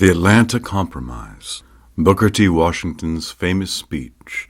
The Atlanta Compromise, Booker T. Washington's famous speech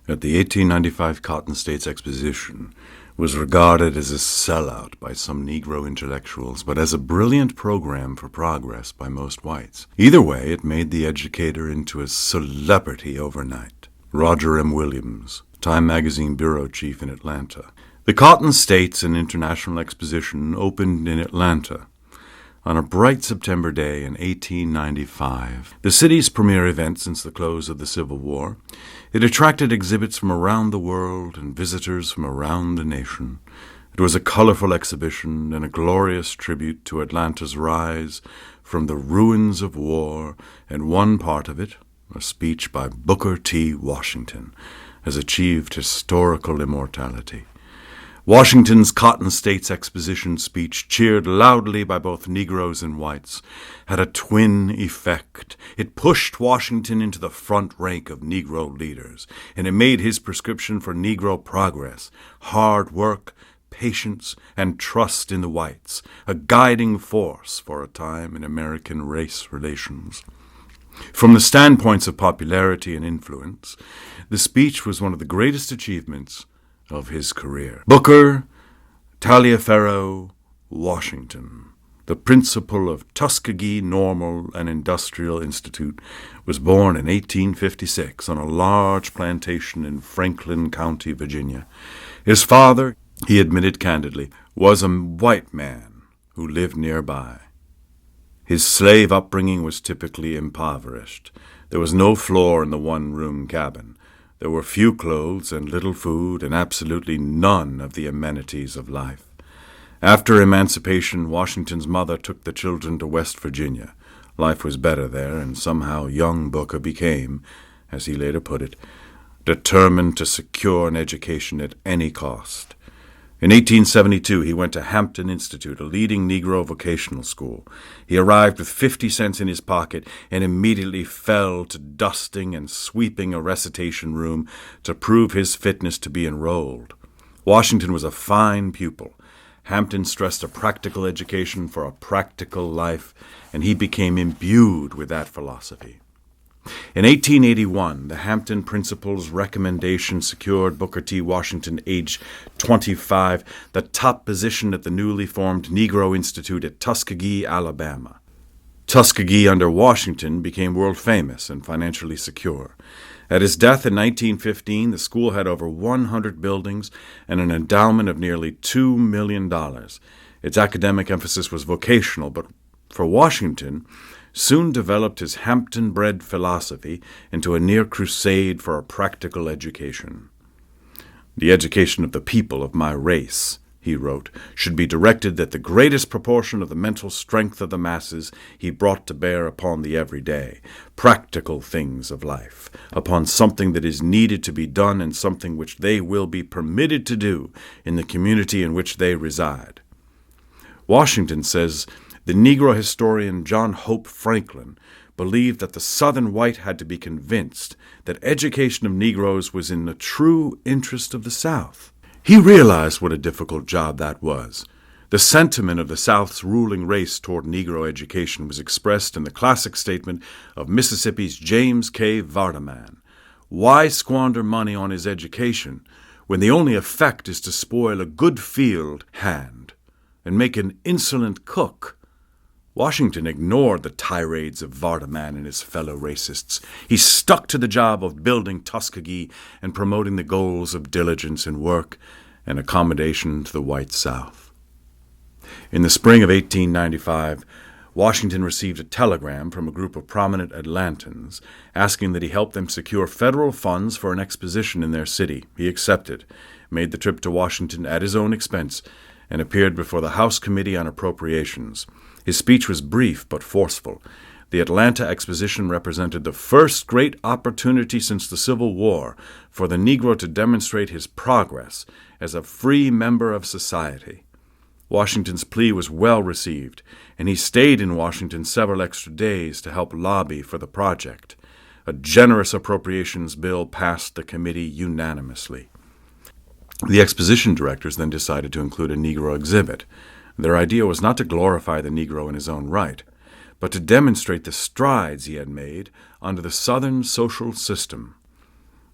at the 1895 Cotton States Exposition, was regarded as a sellout by some Negro intellectuals, but as a brilliant program for progress by most whites. Either way, it made the educator into a celebrity overnight. Roger M. Williams, Time magazine bureau chief in Atlanta. The Cotton States and International Exposition opened in Atlanta on a bright September day in 1895, the city's premier event since the close of the Civil War. It attracted exhibits from around the world and visitors from around the nation. It was a colorful exhibition and a glorious tribute to Atlanta's rise from the ruins of war, and one part of it, a speech by Booker T. Washington, has achieved historical immortality. Washington's Cotton States Exposition speech, cheered loudly by both Negroes and whites, had a twin effect. It pushed Washington into the front rank of Negro leaders, and it made his prescription for Negro progress, hard work, patience, and trust in the whites, a guiding force for a time in American race relations. From the standpoints of popularity and influence, the speech was one of the greatest achievements of his career. Booker Taliaferro Washington, the principal of Tuskegee Normal and Industrial Institute, was born in 1856 on a large plantation in Franklin County, Virginia. His father, he admitted candidly, was a white man who lived nearby. His slave upbringing was typically impoverished. There was no floor in the one-room cabin. There were few clothes and little food and absolutely none of the amenities of life. After emancipation, Washington's mother took the children to West Virginia. Life was better there, and somehow young Booker became, as he later put it, determined to secure an education at any cost. In 1872, he went to Hampton Institute, a leading Negro vocational school. He arrived with 50 cents in his pocket and immediately fell to dusting and sweeping a recitation room to prove his fitness to be enrolled. Washington was a fine pupil. Hampton stressed a practical education for a practical life, and he became imbued with that philosophy. In 1881, the Hampton Principal's recommendation secured Booker T. Washington, age 25, the top position at the newly formed Negro Institute at Tuskegee, Alabama. Tuskegee under Washington became world famous and financially secure. At his death in 1915, the school had over 100 buildings and an endowment of nearly $2 million. Its academic emphasis was vocational, but for Washington, soon developed his Hampton-bred philosophy into a near crusade for a practical education. "The education of the people of my race," he wrote, "should be directed at the greatest proportion of the mental strength of the masses he brought to bear upon the everyday, practical things of life, upon something that is needed to be done and something which they will be permitted to do in the community in which they reside." Washington says the Negro historian John Hope Franklin believed that the Southern white had to be convinced that education of Negroes was in the true interest of the South. He realized what a difficult job that was. The sentiment of the South's ruling race toward Negro education was expressed in the classic statement of Mississippi's James K. Vardaman: "Why squander money on his education when the only effect is to spoil a good field hand and make an insolent cook?" Washington ignored the tirades of Vardaman and his fellow racists. He stuck to the job of building Tuskegee and promoting the goals of diligence in work and accommodation to the white South. In the spring of 1895, Washington received a telegram from a group of prominent Atlantans asking that he help them secure federal funds for an exposition in their city. He accepted, made the trip to Washington at his own expense, and appeared before the House Committee on Appropriations. His speech was brief but forceful. The Atlanta Exposition represented the first great opportunity since the Civil War for the Negro to demonstrate his progress as a free member of society. Washington's plea was well received, and he stayed in Washington several extra days to help lobby for the project. A generous appropriations bill passed the committee unanimously. The exposition directors then decided to include a Negro exhibit. Their idea was not to glorify the Negro in his own right, but to demonstrate the strides he had made under the Southern social system.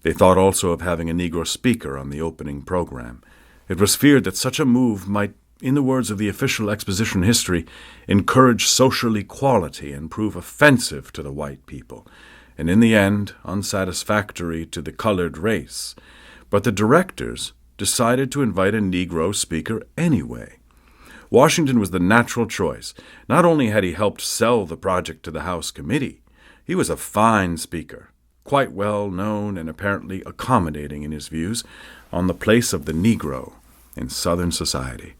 They thought also of having a Negro speaker on the opening program. It was feared that such a move might, in the words of the official Exposition history, encourage social equality and prove offensive to the white people, and in the end, unsatisfactory to the colored race. But the directors decided to invite a Negro speaker anyway. Washington was the natural choice. Not only had he helped sell the project to the House committee, he was a fine speaker, quite well known and apparently accommodating in his views on the place of the Negro in Southern society.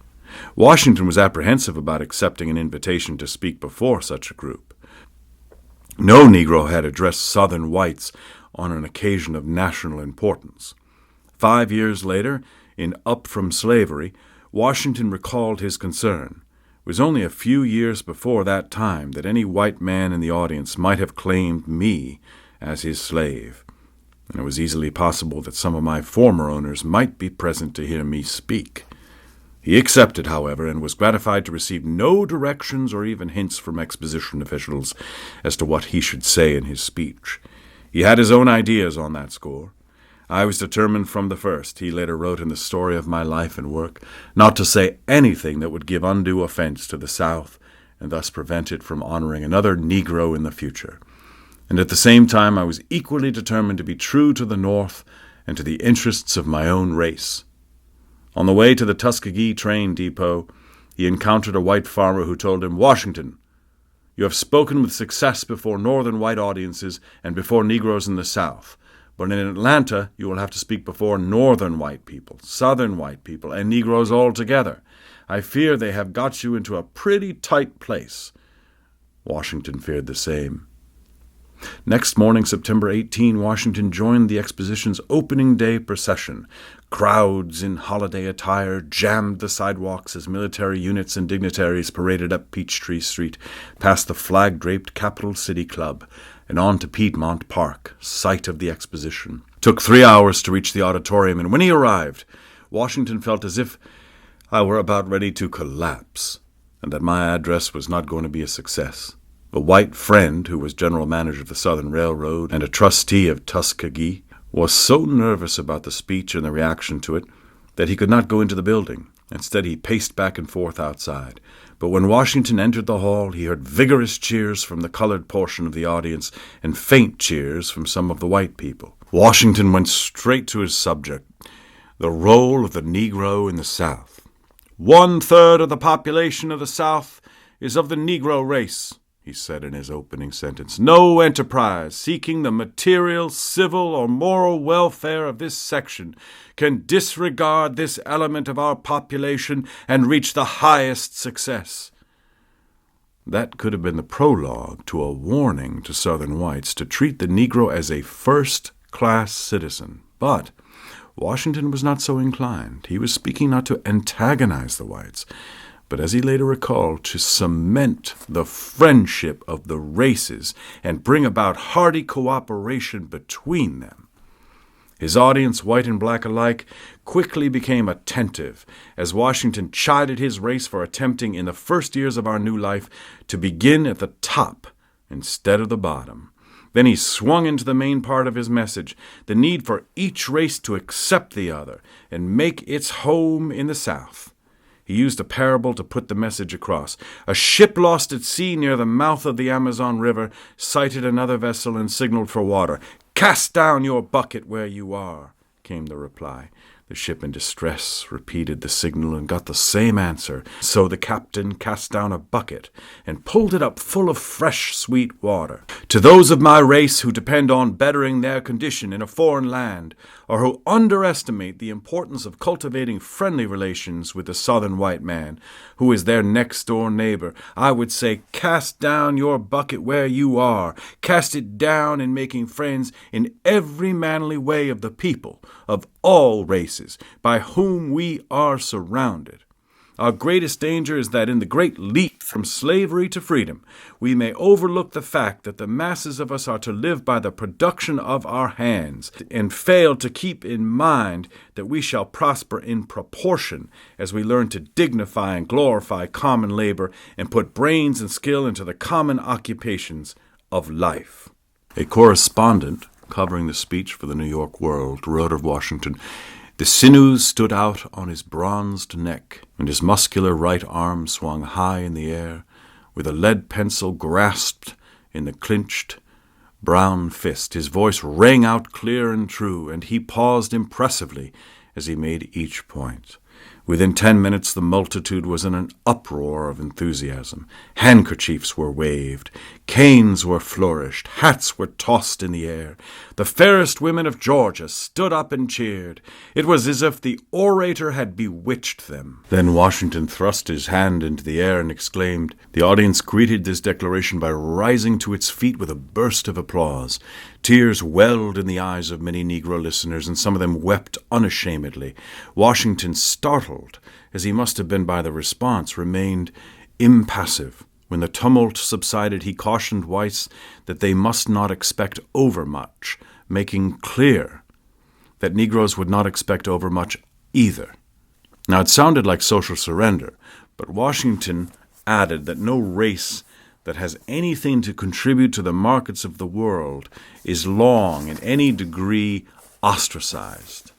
Washington was apprehensive about accepting an invitation to speak before such a group. No Negro had addressed Southern whites on an occasion of national importance. 5 years later, in Up From Slavery, Washington recalled his concern. It was only a few years before that time that any white man in the audience might have claimed me as his slave, and it was easily possible that some of my former owners might be present to hear me speak. He accepted, however, and was gratified to receive no directions or even hints from Exposition officials as to what he should say in his speech. He had his own ideas on that score. I was determined from the first, he later wrote in the story of my life and work, not to say anything that would give undue offense to the South and thus prevent it from honoring another Negro in the future. And at the same time I was equally determined to be true to the North and to the interests of my own race. On the way to the Tuskegee train depot, he encountered a white farmer who told him, "Washington, you have spoken with success before Northern white audiences and before Negroes in the South. But in Atlanta, you will have to speak before Northern white people, Southern white people, and Negroes all together. I fear they have got you into a pretty tight place." Washington feared the same. Next morning, September 18, Washington joined the Exposition's opening day procession. Crowds in holiday attire jammed the sidewalks as military units and dignitaries paraded up Peachtree Street, past the flag-draped Capitol City Club, and on to Piedmont Park, site of the Exposition. It took 3 hours to reach the auditorium, and when he arrived, Washington felt as if I were about ready to collapse, and that my address was not going to be a success. A white friend, who was general manager of the Southern Railroad and a trustee of Tuskegee, was so nervous about the speech and the reaction to it that he could not go into the building. Instead, he paced back and forth outside. But when Washington entered the hall, he heard vigorous cheers from the colored portion of the audience and faint cheers from some of the white people. Washington went straight to his subject, the role of the Negro in the South. 1/3 of the population of the South is of the Negro race, he said in his opening sentence. No enterprise seeking the material, civil, or moral welfare of this section can disregard this element of our population and reach the highest success. That could have been the prologue to a warning to Southern whites to treat the Negro as a first-class citizen. But Washington was not so inclined. He was speaking not to antagonize the whites, but as he later recalled, to cement the friendship of the races and bring about hearty cooperation between them. His audience, white and black alike, quickly became attentive as Washington chided his race for attempting in the first years of our new life to begin at the top instead of the bottom. Then he swung into the main part of his message, the need for each race to accept the other and make its home in the South. He used a parable to put the message across. A ship lost at sea near the mouth of the Amazon River sighted another vessel and signaled for water. "Cast down your bucket where you are," came the reply. The ship in distress repeated the signal and got the same answer. So the captain cast down a bucket and pulled it up full of fresh, sweet water. To those of my race who depend on bettering their condition in a foreign land, or who underestimate the importance of cultivating friendly relations with the Southern white man, who is their next-door neighbor, I would say, cast down your bucket where you are. Cast it down in making friends in every manly way of the people, of all races, by whom we are surrounded. Our greatest danger is that in the great leap from slavery to freedom, we may overlook the fact that the masses of us are to live by the production of our hands, and fail to keep in mind that we shall prosper in proportion as we learn to dignify and glorify common labor and put brains and skill into the common occupations of life. A correspondent covering the speech for the New York World wrote of Washington, "The sinews stood out on his bronzed neck, and his muscular right arm swung high in the air, with a lead pencil grasped in the clinched brown fist. His voice rang out clear and true, and he paused impressively as he made each point. Within 10 minutes the multitude was in an uproar of enthusiasm. Handkerchiefs were waved, canes were flourished, hats were tossed in the air. The fairest women of Georgia stood up and cheered. It was as if the orator had bewitched them." Then Washington thrust his hand into the air and exclaimed. The audience greeted this declaration by rising to its feet with a burst of applause. Tears welled in the eyes of many Negro listeners, and some of them wept unashamedly. Washington, startled, as he must have been by the response, remained impassive. When the tumult subsided, he cautioned whites that they must not expect overmuch, making clear that Negroes would not expect overmuch either. Now, it sounded like social surrender, but Washington added that no race that has anything to contribute to the markets of the world is long in any degree ostracized.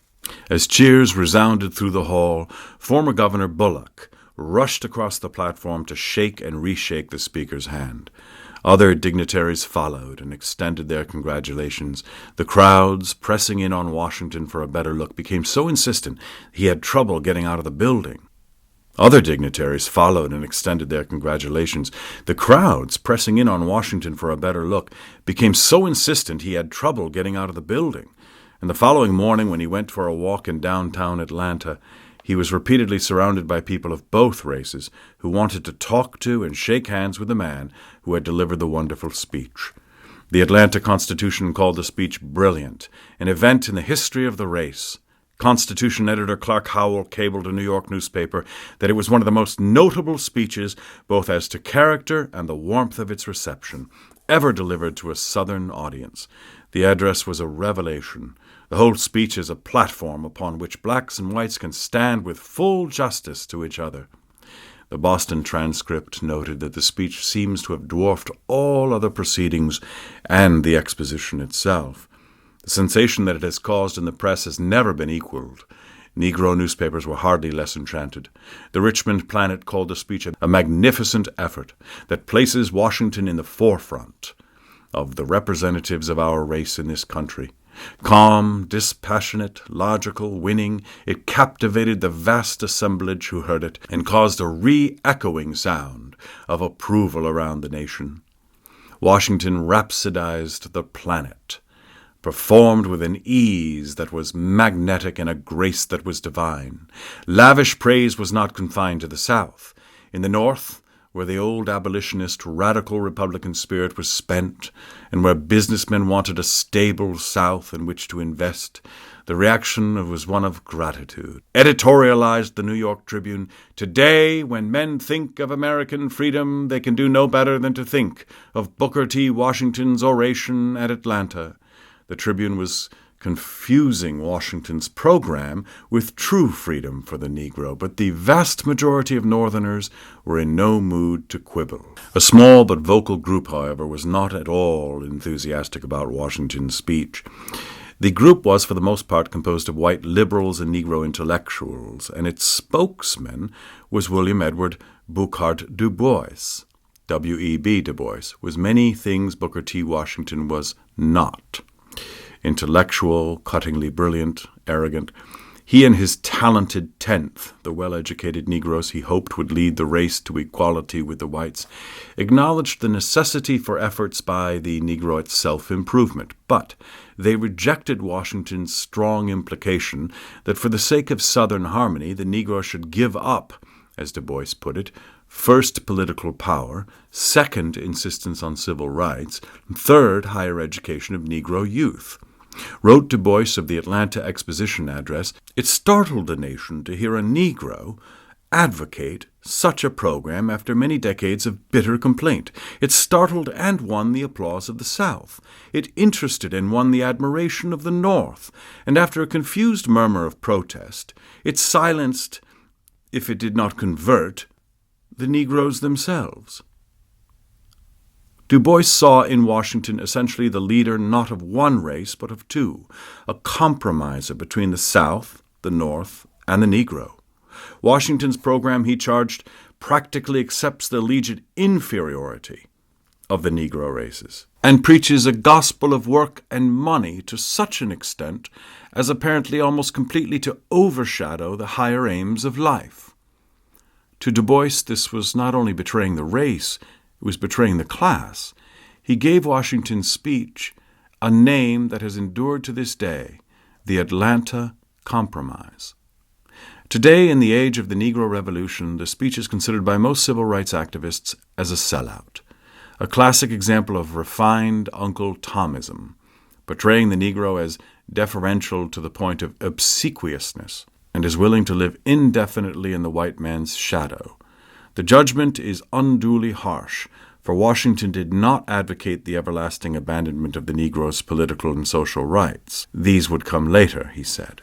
As cheers resounded through the hall, former Governor Bullock rushed across the platform to shake and reshake the speaker's hand. Other dignitaries followed and extended their congratulations. The crowds, pressing in on Washington for a better look, became so insistent he had trouble getting out of the building. Other dignitaries followed and extended their congratulations. The crowds, pressing in on Washington for a better look, became so insistent he had trouble getting out of the building. And the following morning, when he went for a walk in downtown Atlanta, he was repeatedly surrounded by people of both races who wanted to talk to and shake hands with the man who had delivered the wonderful speech. The Atlanta Constitution called the speech brilliant, an event in the history of the race. Constitution editor Clark Howell cabled a New York newspaper that it was one of the most notable speeches, both as to character and the warmth of its reception, ever delivered to a Southern audience. The address was a revelation. The whole speech is a platform upon which blacks and whites can stand with full justice to each other. The Boston Transcript noted that the speech seems to have dwarfed all other proceedings and the Exposition itself. The sensation that it has caused in the press has never been equaled. Negro newspapers were hardly less enchanted. The Richmond Planet called the speech a magnificent effort that places Washington in the forefront of the representatives of our race in this country. Calm, dispassionate, logical, winning, it captivated the vast assemblage who heard it and caused a re-echoing sound of approval around the nation. Washington rhapsodized the planet, performed with an ease that was magnetic and a grace that was divine. Lavish praise was not confined to the South. In the North, where the old abolitionist, radical Republican spirit was spent, and where businessmen wanted a stable South in which to invest, the reaction was one of gratitude. Editorialized the New York Tribune, "Today, when men think of American freedom, they can do no better than to think of Booker T. Washington's oration at Atlanta." The Tribune was confusing Washington's program with true freedom for the Negro, but the vast majority of Northerners were in no mood to quibble. A small but vocal group, however, was not at all enthusiastic about Washington's speech. The group was, for the most part, composed of white liberals and Negro intellectuals, and its spokesman was William Edward Bookhart Du Bois. W.E.B. Du Bois was many things Booker T. Washington was not. Intellectual, cuttingly brilliant, arrogant, he and his talented tenth, the well-educated Negroes he hoped would lead the race to equality with the whites, acknowledged the necessity for efforts by the Negro at self-improvement, but they rejected Washington's strong implication that for the sake of Southern harmony, the Negro should give up, as Du Bois put it, first, political power, second, insistence on civil rights, and third, higher education of Negro youth. Wrote Du Bois of the Atlanta Exposition address, "It startled the nation to hear a Negro advocate such a program after many decades of bitter complaint. It startled and won the applause of the South. It interested and won the admiration of the North. And after a confused murmur of protest, it silenced, if it did not convert, the Negroes themselves. Du Bois saw in Washington essentially the leader not of one race but of two, a compromiser between the South, the North, and the Negro. Washington's program, he charged, practically accepts the alleged inferiority of the Negro races and preaches a gospel of work and money to such an extent as apparently almost completely to overshadow the higher aims of life. To Du Bois, this was not only betraying the race, it was betraying the class. He gave Washington's speech a name that has endured to this day, the Atlanta Compromise. Today, in the age of the Negro Revolution, the speech is considered by most civil rights activists as a sellout, a classic example of refined Uncle Tomism, portraying the Negro as deferential to the point of obsequiousness and is willing to live indefinitely in the white man's shadow. The judgment is unduly harsh, for Washington did not advocate the everlasting abandonment of the Negro's political and social rights. These would come later, he said,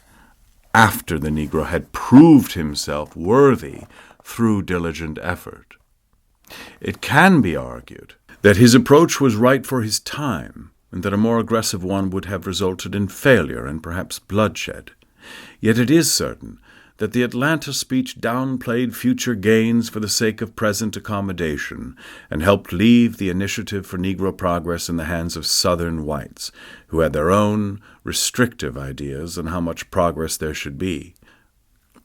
after the Negro had proved himself worthy through diligent effort. It can be argued that his approach was right for his time, and that a more aggressive one would have resulted in failure and perhaps bloodshed. Yet it is certain that the Atlanta speech downplayed future gains for the sake of present accommodation and helped leave the initiative for Negro progress in the hands of Southern whites, who had their own restrictive ideas on how much progress there should be.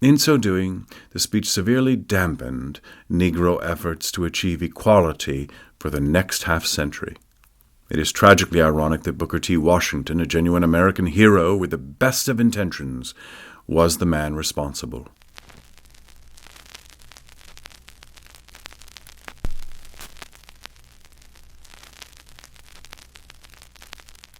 In so doing, the speech severely dampened Negro efforts to achieve equality for the next half-century. It is tragically ironic that Booker T. Washington, a genuine American hero with the best of intentions, was the man responsible.